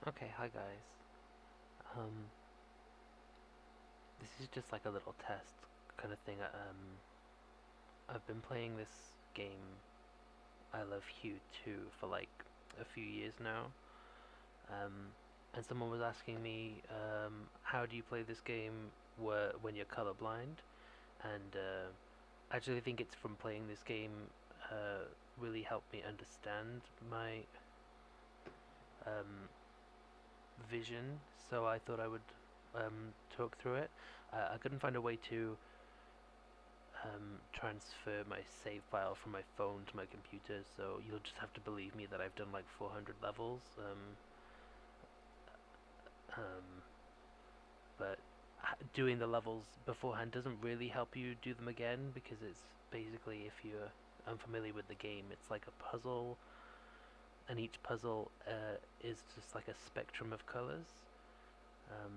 Okay, hi guys. Um, this is just like a little test kind of thing. I've been playing this game, I Love Hue Too, for like a few years now. Um, and someone was asking me, how do you play this game when you're colorblind? And I actually think it's from playing this game really helped me understand my um, vision. So I thought I would talk through it. I couldn't find a way to transfer my save file from my phone to my computer, so you'll just have to believe me that I've done like 400 levels. Um, but doing the levels beforehand doesn't really help you do them again because it's basically, if you're unfamiliar with the game, it's like a puzzle, and each puzzle is just like a spectrum of colors. Um,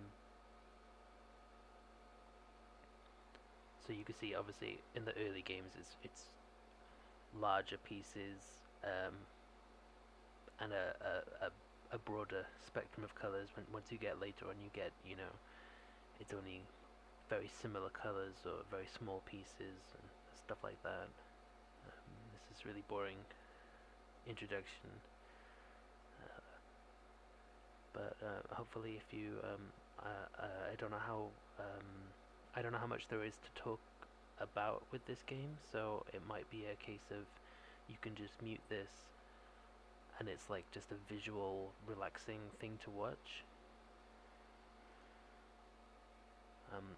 so you can see, obviously, in the early games, it's larger pieces, um, and a broader spectrum of colors. Once you get later on, you get, it's only very similar colors or very small pieces and stuff like that. This is really boring introduction, uh, but hopefully, if you, I don't know how, I don't know how much there is to talk about with this game, so it might be a case of you can just mute this and it's like just a visual, relaxing thing to watch.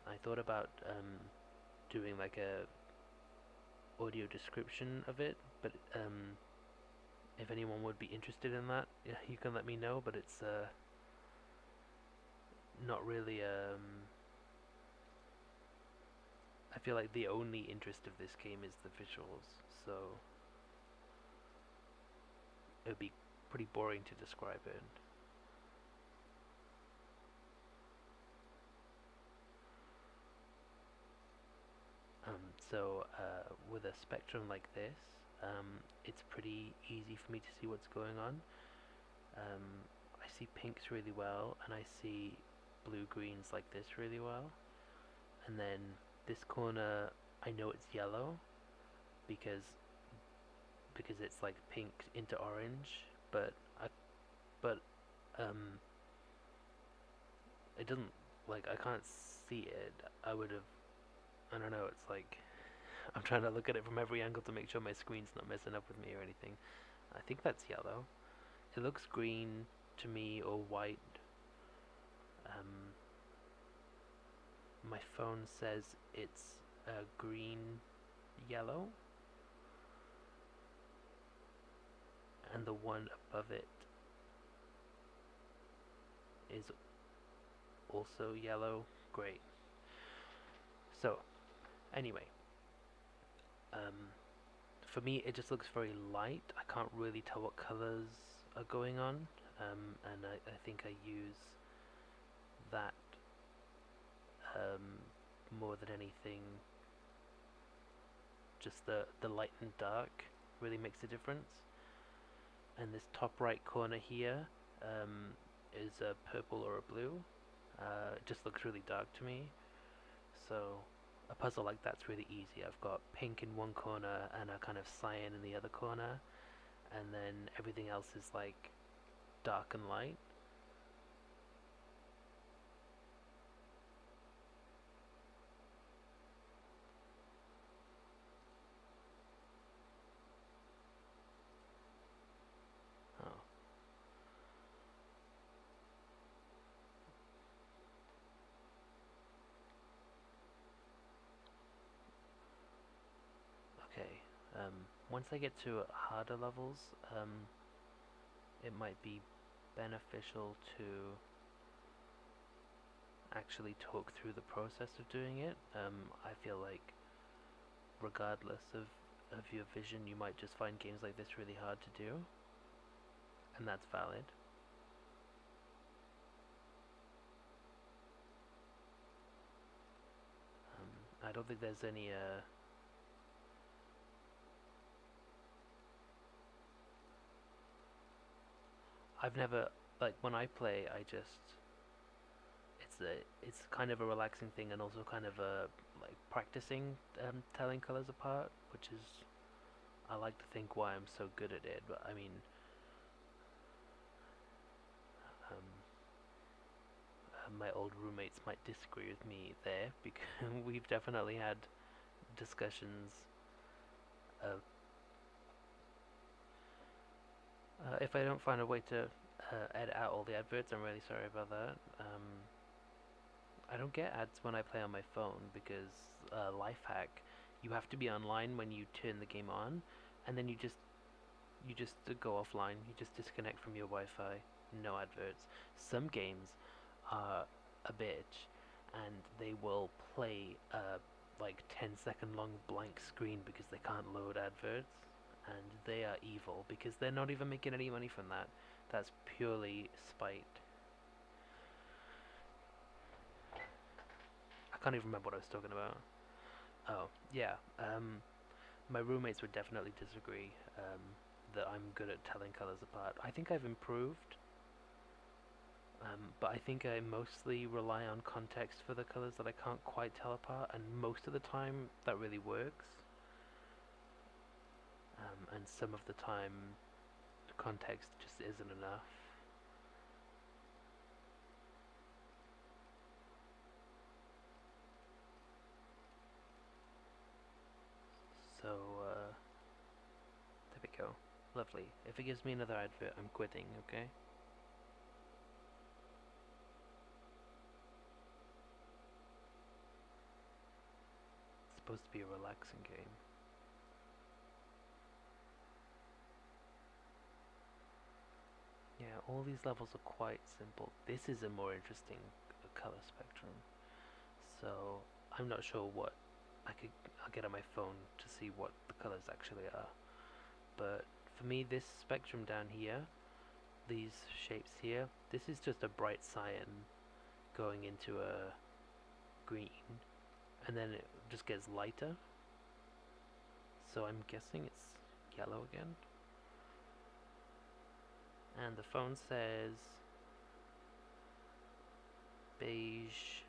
I thought about doing like a audio description of it, but if anyone would be interested in that, yeah, you can let me know. But it's not really. I feel like the only interest of this game is the visuals, so it would be pretty boring to describe it. So with a spectrum like this, it's pretty easy for me to see what's going on. Um, I see pinks really well, and I see blue-greens like this really well. And then this corner, I know it's yellow because it's like pink into orange, but I but um it doesn't, like, I can't see it. I would have, I don't know. It's like I'm trying to look at it from every angle to make sure my screen's not messing up with me or anything. I think that's yellow. It looks green to me, or white. Um, my phone says it's green yellow, and the one above it is also yellow. Great. So anyway, um, for me it just looks very light. I can't really tell what colors are going on, and I think I use that more than anything. Just the light and dark really makes a difference. And this top right corner here is a purple or a blue. It just looks really dark to me. So a puzzle like that's really easy. I've got pink in one corner and a kind of cyan in the other corner, and then everything else is like dark and light. Oh, okay. Once I get to harder levels, it might be beneficial to actually talk through the process of doing it. I feel like regardless of your vision, you might just find games like this really hard to do, and that's valid. I don't think there's any. I've never. like when I play, it's kind of a relaxing thing and also kind of a like practicing telling colors apart, which is I like to think why I'm so good at it. But I mean, um, my old roommates might disagree with me there because we've definitely had discussions of if I don't find a way to edit out all the adverts, I'm really sorry about that. I don't get ads when I play on my phone because life hack, you have to be online when you turn the game on, and then you just go offline. You just disconnect from your Wi-Fi. No adverts. Some games are a bitch, and they will play a like 10-second long blank screen because they can't load adverts, and they are evil because they're not even making any money from that. That's purely spite. I can't even remember what I was talking about. Oh, yeah. My roommates would definitely disagree that I'm good at telling colors apart. I think I've improved, but I think I mostly rely on context for the colors that I can't quite tell apart, and most of the time that really works. And some of the time, context just isn't enough. So, there we go. Lovely. If it gives me another advert, I'm quitting, okay? It's supposed to be a relaxing game. Yeah, all these levels are quite simple. This is a more interesting color spectrum. So, I'm not sure what I'll get on my phone to see what the colors actually are. But for me, this spectrum down here, these shapes here, this is just a bright cyan going into a green, and then it just gets lighter. So I'm guessing it's yellow again. And the phone says beige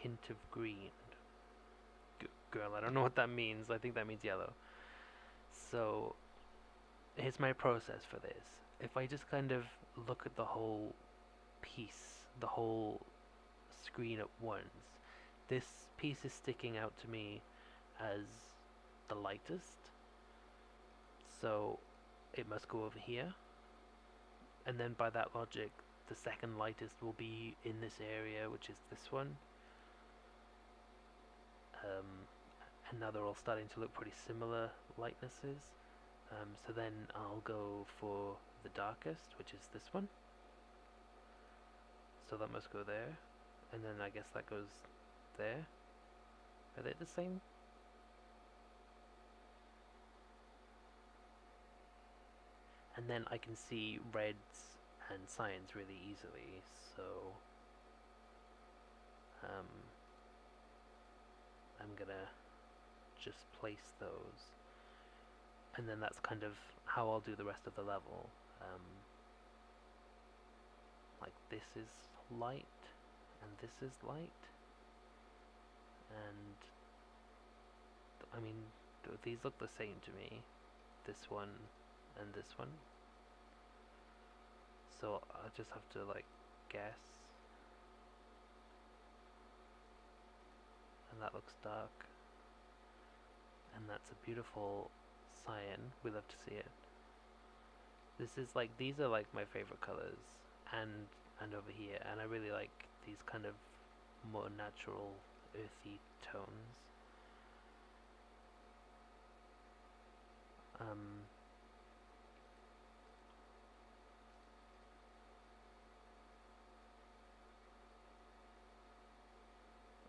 hint of green. Girl, I don't know what that means. I think that means yellow. So here's my process for this. If I just kind of look at the whole piece, the whole screen at once, this piece is sticking out to me as the lightest, so it must go over here, and then by that logic the second lightest will be in this area, which is this one. And now they're all starting to look pretty similar lightnesses. So then I'll go for the darkest, which is this one. So that must go there, and then I guess that goes there. Are they the same? And then I can see reds and cyans really easily, so um, I'm gonna just place those, and then that's kind of how I'll do the rest of the level. Like this is light, and this is light, and I mean these look the same to me, this one and this one, so I just have to like guess, and that looks dark, and that's a beautiful cyan. We love to see it. This is like, these are like my favorite colors, and over here, and I really like these kind of more natural earthy tones.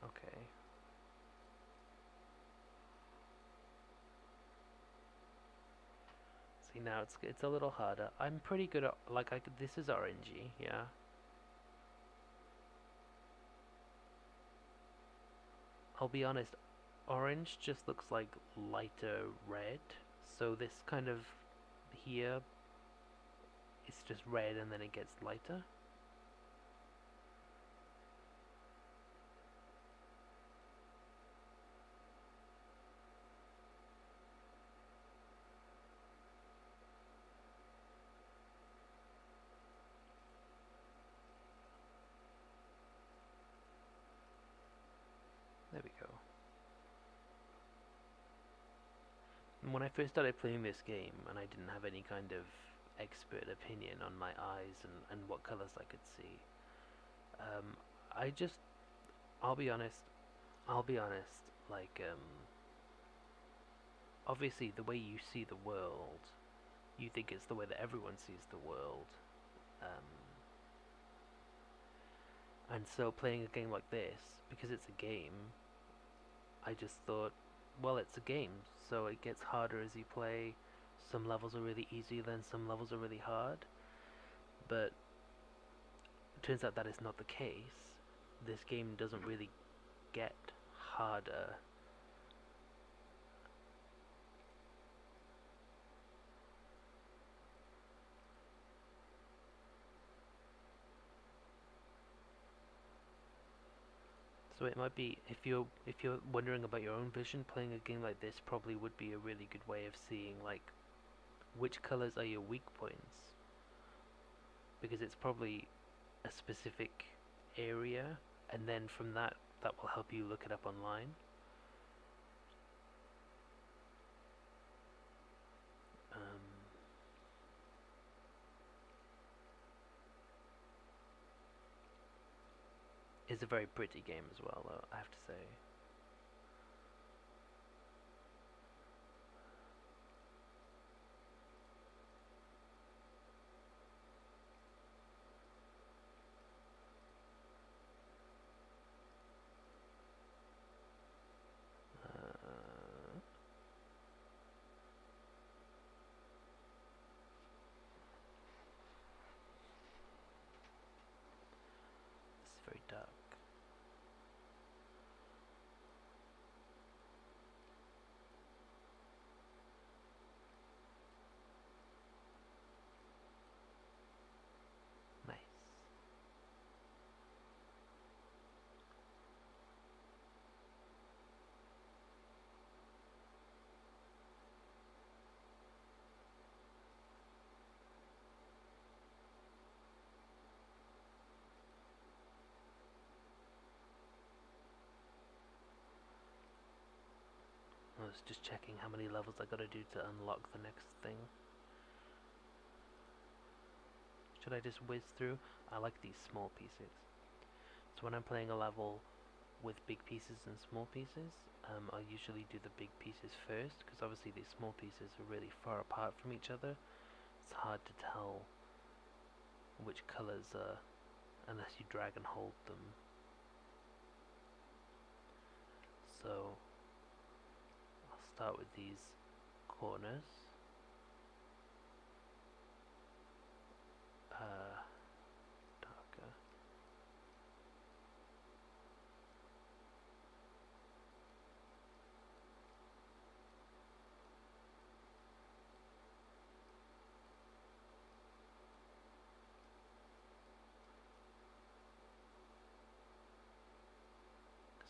Okay. See, now it's a little harder. I'm pretty good at, like, this is orangey, yeah. I'll be honest, orange just looks like lighter red. So this kind of here it's just red and then it gets lighter. There we go. And when I first started playing this game and I didn't have any kind of expert opinion on my eyes and what colors I could see, I just, I'll be honest, like, obviously the way you see the world, you think it's the way that everyone sees the world. Um, and so playing a game like this, because it's a game, I just thought, well, it's a game, so it gets harder as you play. Some levels are really easy, then some levels are really hard. But it turns out that is not the case. This game doesn't really get harder. So it might be, if you're wondering about your own vision, playing a game like this probably would be a really good way of seeing like which colors are your weak points, because it's probably a specific area, and then from that will help you look it up online. Um, it's a very pretty game as well, though, I have to say. This is very dark. Nice. I was just checking how many levels I gotta do to unlock the next thing. Should I just whiz through? I like these small pieces. So when I'm playing a level with big pieces and small pieces, I'll usually do the big pieces first, because obviously these small pieces are really far apart from each other. It's hard to tell which colors are unless you drag and hold them. So I'll start with these corners. Darker.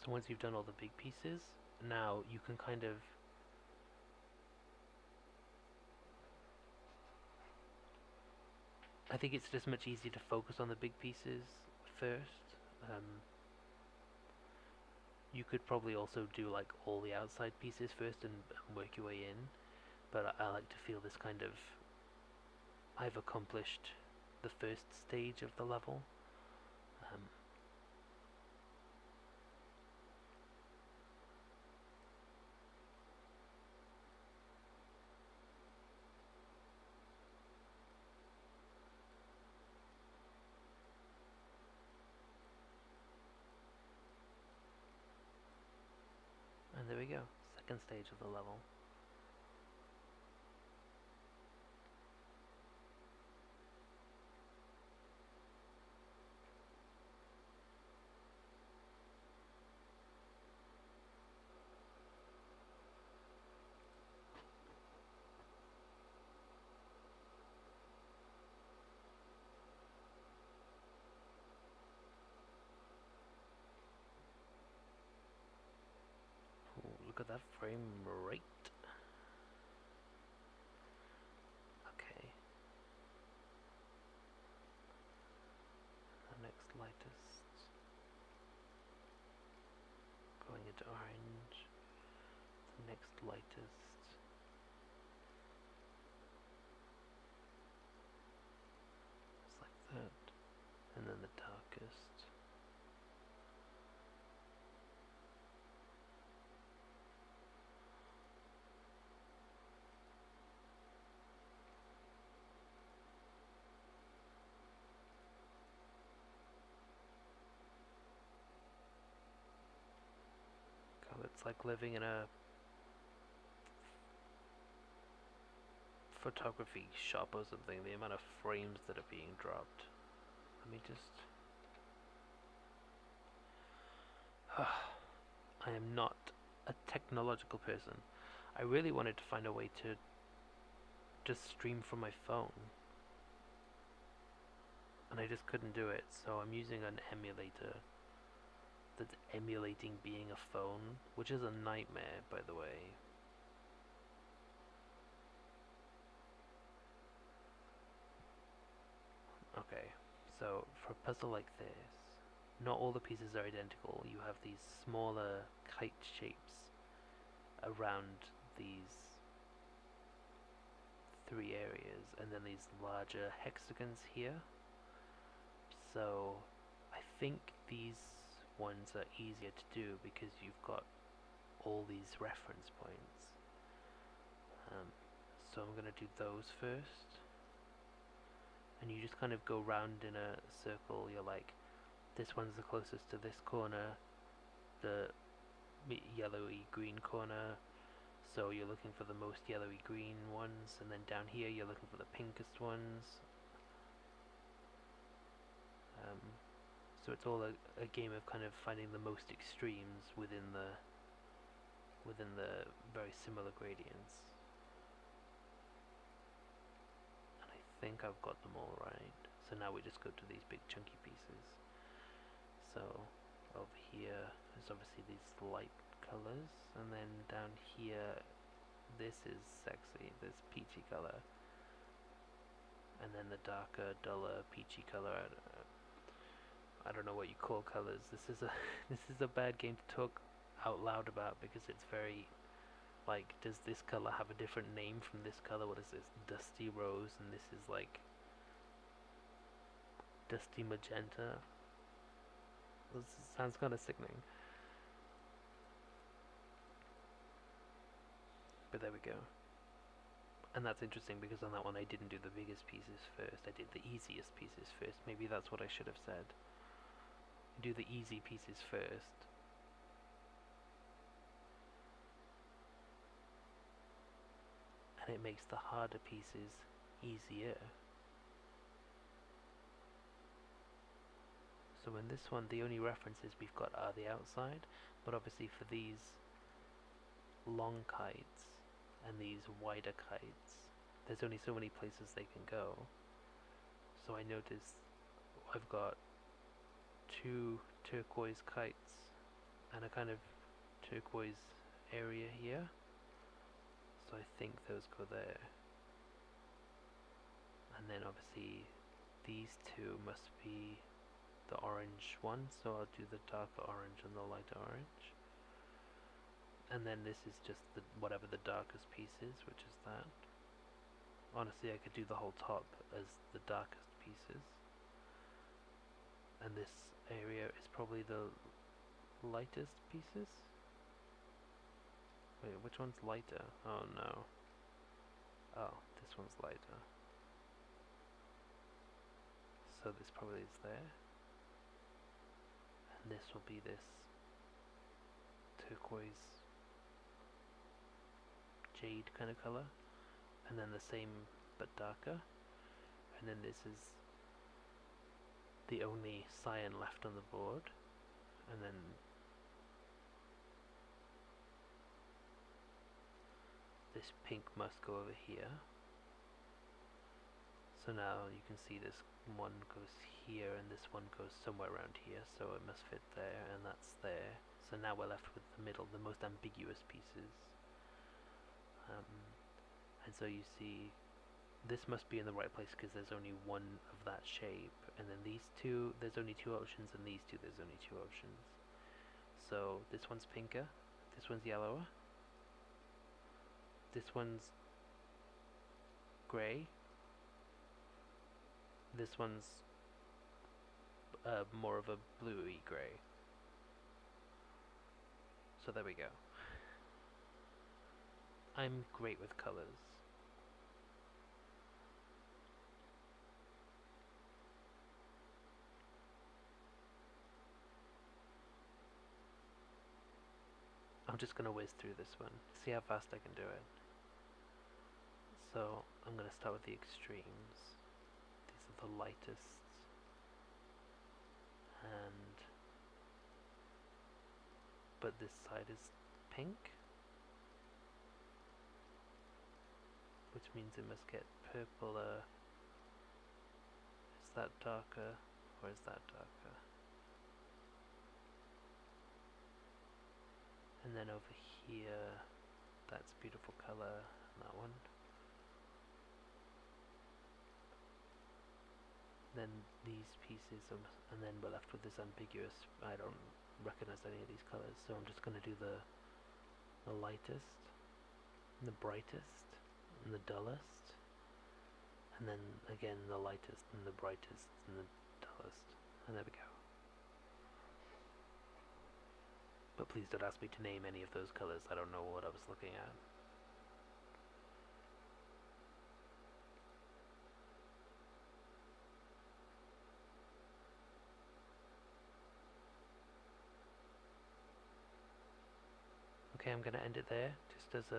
So once you've done all the big pieces, now you can kind of I think it's just much easier to focus on the big pieces first. You could probably also do like all the outside pieces first and work your way in, but I like to feel this kind of I've accomplished the first stage of the level. Um, and there we go, second stage of the level. that frame rate? Okay. The next lightest. Going into orange. The next lightest. Just like that. And then the darkest. God, it's like living in a photography shop or something, the amount of frames that are being dropped. Let me just... I am not a technological person. I really wanted to find a way to just stream from my phone, and I just couldn't do it, so I'm using an emulator that's emulating being a phone, which is a nightmare, by the way. Okay, so for a puzzle like this, not all the pieces are identical. You have these smaller kite shapes around these three areas, and then these larger hexagons here. So I think these ones are easier to do because you've got all these reference points. So I'm going to do those first, and you just kind of go round in a circle. You're like, this one's the closest to this corner, the yellowy green corner, so you're looking for the most yellowy green ones, and then down here you're looking for the pinkest ones. So it's all a game of kind of finding the most extremes within the very similar gradients. And I think I've got them all right. So now we just go to these big chunky pieces. So over here is obviously these light colors, and then down here this is sexy, this peachy color, and then the darker, duller peachy color. I don't know what you call colors. This is a bad game to talk out loud about because it's very like, does this color have a different name from this color? What is this? Dusty rose, and this is like dusty magenta. This sounds kind of sickening. But there we go. And that's interesting because on that one I didn't do the biggest pieces first. I did the easiest pieces first. Maybe that's what I should have said. Do the easy pieces first. And it makes the harder pieces easier. So in this one, the only references we've got are the outside, but obviously for these long kites and these wider kites, there's only so many places they can go. So I noticed I've got two turquoise kites and a kind of turquoise area here, so I think those go there. And then obviously these two must be the orange one, so I'll do the darker orange and the lighter orange. And then this is just the whatever the darkest piece is, which is that. Honestly, I could do the whole top as the darkest pieces. And this area is probably the lightest pieces. Wait, which one's lighter? Oh no. Oh, this one's lighter. So this probably is there. And this will be this turquoise jade kind of color. And then the same but darker. And then this is the only cyan left on the board. And then this pink must go over here. So now you can see this one goes here and this one goes somewhere around here, so it must fit there, and that's there. So now we're left with the middle, the most ambiguous pieces. And so you see, this must be in the right place because there's only one of that shape, and then these two, there's only two options, and these two, there's only two options. So this one's pinker, this one's yellower, this one's grey, this one's more of a bluey grey. So there we go. I'm great with colours. I'm just going to whiz through this one, see how fast I can do it. So I'm going to start with the extremes. These are the lightest. But this side is pink, which means it must get purpler. Is that darker, or is that darker? And then over here, that's beautiful colour, that one. Then these pieces, and then we're left with this ambiguous, I don't recognize any of these colours, so I'm just going to do the lightest, and the brightest, and the dullest, and then again the lightest, and the brightest, and the dullest, and there we go. But please don't ask me to name any of those colours, I don't know what I was looking at. Okay, I'm going to end it there, just as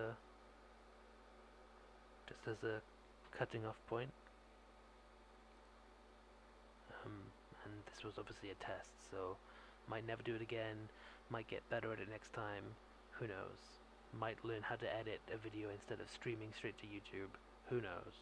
a cutting off point. And this was obviously a test, so might never do it again, might get better at it next time, who knows. Might learn how to edit a video instead of streaming straight to YouTube, who knows.